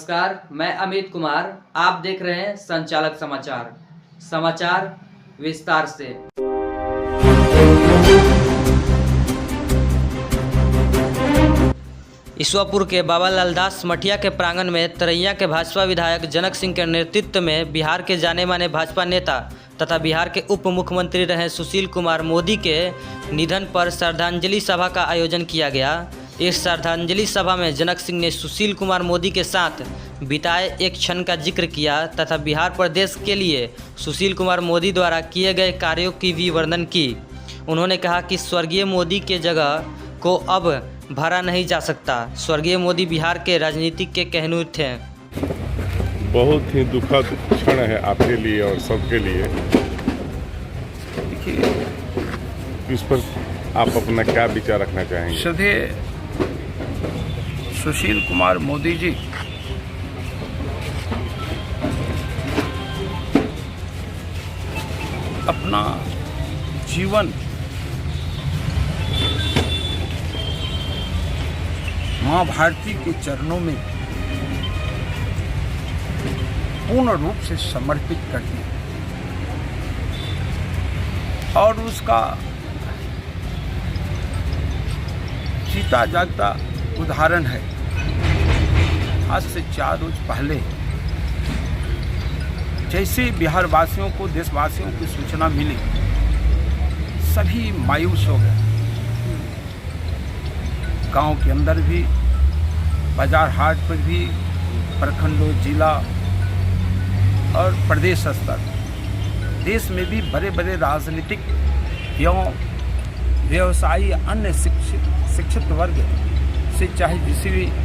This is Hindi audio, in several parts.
नमस्कार, मैं अमित कुमार। आप देख रहे हैं संचालक समाचार। समाचार विस्तार से। ईश्वरपुर के बाबा लालदास मठिया के प्रांगण में तरैया के भाजपा विधायक जनक सिंह के नेतृत्व में बिहार के जाने माने भाजपा नेता तथा बिहार के उप मुख्यमंत्री रहे सुशील कुमार मोदी के निधन पर श्रद्धांजलि सभा का आयोजन किया गया। इस श्रद्धांजलि सभा में जनक सिंह ने सुशील कुमार मोदी के साथ बिताए एक क्षण का जिक्र किया तथा बिहार प्रदेश के लिए सुशील कुमार मोदी द्वारा किए गए कार्यों की भी वर्णन की। उन्होंने कहा कि स्वर्गीय मोदी के जगह को अब भरा नहीं जा सकता। स्वर्गीय मोदी बिहार के राजनीतिक के कहनुर थे। बहुत ही दुखद क्षण है आपके लिए और सबके लिए। इस पर आप अपना क्या विचार रखना चाहेंगे? श्रद्धेय सुशील कुमार मोदी जी अपना जीवन माँ भारती के चरणों में पूर्ण रूप से समर्पित कर दिया और उसका जीता जागता उदाहरण है। आज से 4 रोज पहले जैसे बिहार वासियों को, देशवासियों की सूचना मिली, सभी मायूस हो गए। गांव के अंदर भी, बाजार हाट पर भी, प्रखंडों, जिला और प्रदेश स्तर, देश में भी बड़े बड़े राजनीतिक एवं व्यवसायी, अन्य शिक्षित वर्ग से चाहे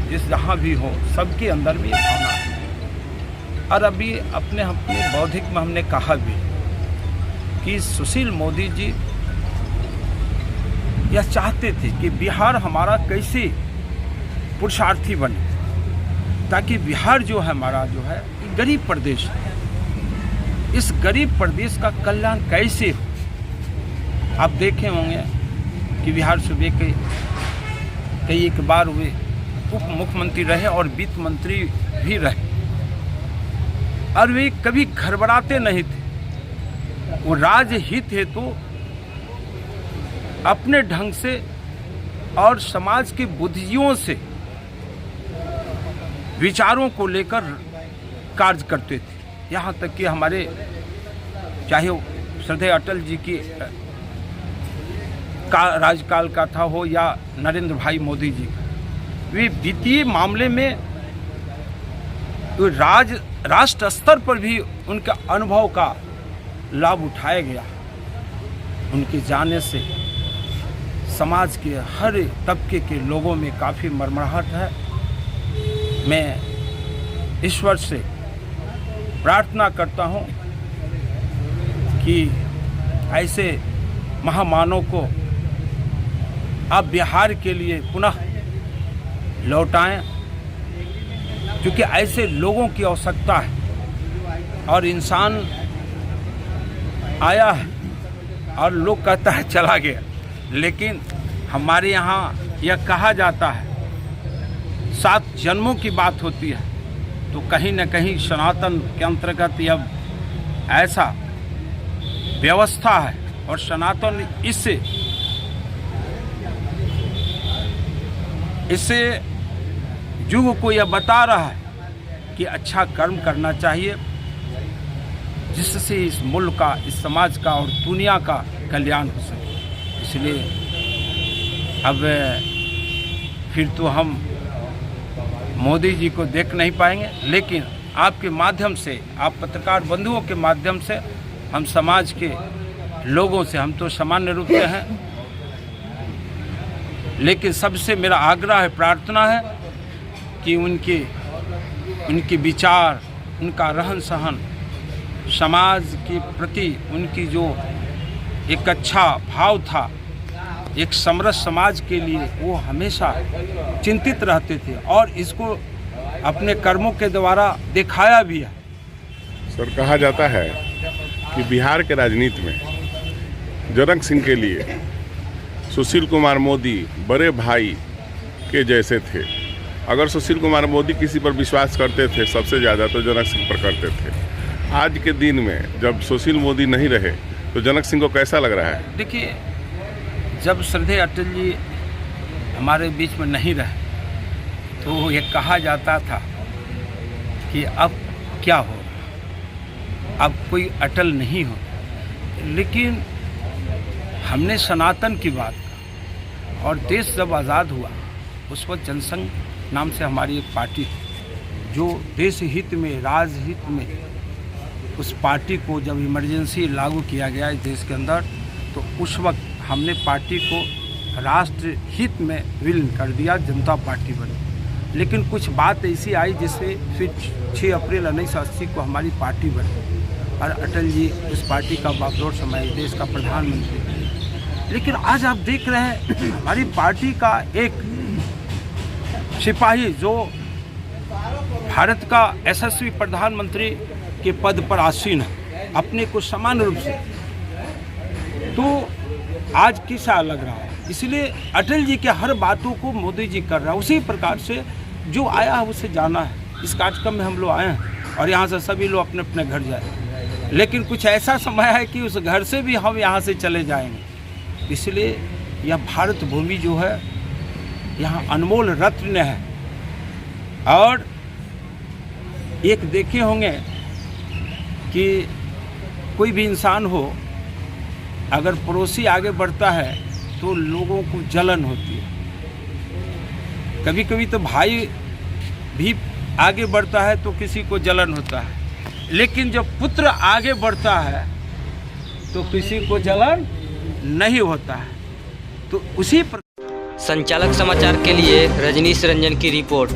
जिस जहाँ भी हो, सबके अंदर भी भावना है। और अभी अपने बौद्धिक में हमने कहा भी कि सुशील मोदी जी यह चाहते थे कि बिहार हमारा कैसे पुरुषार्थी बने, ताकि बिहार जो है हमारा जो है गरीब प्रदेश है। इस गरीब प्रदेश का कल्याण कैसे हो। आप देखे होंगे कि बिहार सूबे के कई एक बार वे उप मुख्यमंत्री रहे और वित्त मंत्री भी रहे, और वे कभी घबराते नहीं थे। वो राजहित हेतु अपने ढंग से और समाज की बुद्धियों से विचारों को लेकर कार्य करते थे। यहाँ तक कि हमारे चाहे श्रद्धेय अटल जी की राजकाल का था हो या नरेंद्र भाई मोदी जी, वे वित्तीय मामले में राष्ट्र स्तर पर भी उनके अनुभव का लाभ उठाया गया। उनके जाने से समाज के हर तबके के लोगों में काफ़ी मरमराहट है। मैं ईश्वर से प्रार्थना करता हूँ कि ऐसे महामानव को आप बिहार के लिए पुनः लौटाएं, क्योंकि ऐसे लोगों की आवश्यकता है। और इंसान आया है और लोग कहता है चला गया, लेकिन हमारे यहाँ यह कहा जाता है 7 जन्मों की बात होती है। तो कहीं न कहीं सनातन के अंतर्गत यह ऐसा व्यवस्था है और सनातन इससे युग को यह बता रहा है कि अच्छा कर्म करना चाहिए, जिससे इस मुल्क का, इस समाज का और दुनिया का कल्याण हो सके। इसलिए अब फिर तो हम मोदी जी को देख नहीं पाएंगे, लेकिन आपके माध्यम से, आप पत्रकार बंधुओं के माध्यम से, हम समाज के लोगों से, हम तो सामान्य रूप से हैं, लेकिन सबसे मेरा आग्रह है, प्रार्थना है कि उनके विचार, उनका रहन सहन, समाज के प्रति उनकी जो एक अच्छा भाव था, एक समरस समाज के लिए वो हमेशा चिंतित रहते थे और इसको अपने कर्मों के द्वारा दिखाया भी है। सर, कहा जाता है कि बिहार के राजनीति में जनक सिंह के लिए सुशील कुमार मोदी बड़े भाई के जैसे थे। अगर सुशील कुमार मोदी किसी पर विश्वास करते थे सबसे ज़्यादा तो जनक सिंह पर करते थे। आज के दिन में जब सुशील मोदी नहीं रहे तो जनक सिंह को कैसा लग रहा है? देखिए, जब श्रद्धेय अटल जी हमारे बीच में नहीं रहे तो ये कहा जाता था कि अब क्या हो, अब कोई अटल नहीं हो। लेकिन हमने सनातन की बात की और देश जब आज़ाद हुआ उस वक्त जनसंघ नाम से हमारी एक पार्टी थी जो देश हित में, राज हित में, उस पार्टी को जब इमरजेंसी लागू किया गया इस देश के अंदर तो उस वक्त हमने पार्टी को राष्ट्र हित में विलीन कर दिया, जनता पार्टी बनी। लेकिन कुछ बात ऐसी आई जिससे फिर 6 अप्रैल 1980 को हमारी पार्टी बनी और अटल जी उस पार्टी का बागडोर समय देश का प्रधानमंत्री। लेकिन आज आप देख रहे हैं हमारी पार्टी का एक सिपाही जो भारत का यशस्वी प्रधानमंत्री के पद पर आसीन है अपने को समान रूप से, तो आज किसा लग रहा है। इसलिए अटल जी के हर बातों को मोदी जी कर रहा है। उसी प्रकार से जो आया है उसे जाना है। इस कार्यक्रम में हम लोग आए हैं और यहाँ से सभी लोग अपने अपने घर जाए, लेकिन कुछ ऐसा समय है कि उस घर से भी हम यहाँ से चले जाएंगे। इसलिए यह भारत भूमि जो है यहाँ अनमोल रत्न है। और एक देखे होंगे कि कोई भी इंसान हो, अगर पड़ोसी आगे बढ़ता है तो लोगों को जलन होती है। कभी कभी तो भाई भी आगे बढ़ता है तो किसी को जलन होता है, लेकिन जब पुत्र आगे बढ़ता है तो किसी को जलन नहीं होता है। तो उसी संचालक समाचार के लिए रजनीश रंजन की रिपोर्ट।